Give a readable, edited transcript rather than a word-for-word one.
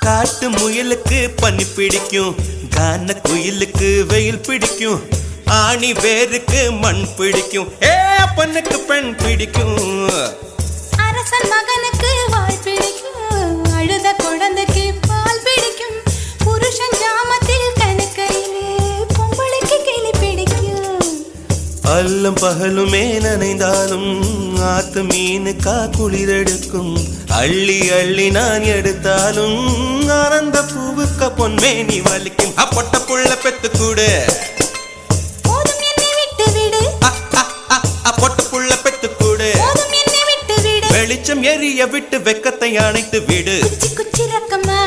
காட்டு முயலுக்கு பனி பிடிக்கும், கான குயிலுக்கு வெயில் பிடிக்கும், ஆணி வேருக்கு மண் பிடிக்கும், அப்பனுக்கு பெண் பிடிக்கும். அரசன் மகனுக்கு வாய் பிடிக்கும், அழுத குழந்தைக்கு பால் பிடிக்கும், புருஷன் ஜாமத்தில் கணக்கையிலே பொம்பளைக்கு கிளி பிடிக்கும். அல்லும் பகலுமே நனைந்தாலும் ஆத்து மீனுக்கா குளிரெடுக்கும், அள்ளி அள்ளி நான் எடுத்தாலும் ஆனந்த பூவுக்க பொன்மேனி வலிக்கும். அப்பொட்ட புள்ள பெத்து கூடு, போதும் என்னை விட்டு விடு, பொட்ட புள்ள பெத்து கூடு, போதும் என்னை விட்டு விடு, வெளிச்சம் எரிய விட்டு வெக்கத்தை அணைத்து விடு. குச்சி குச்சி ரக்கமா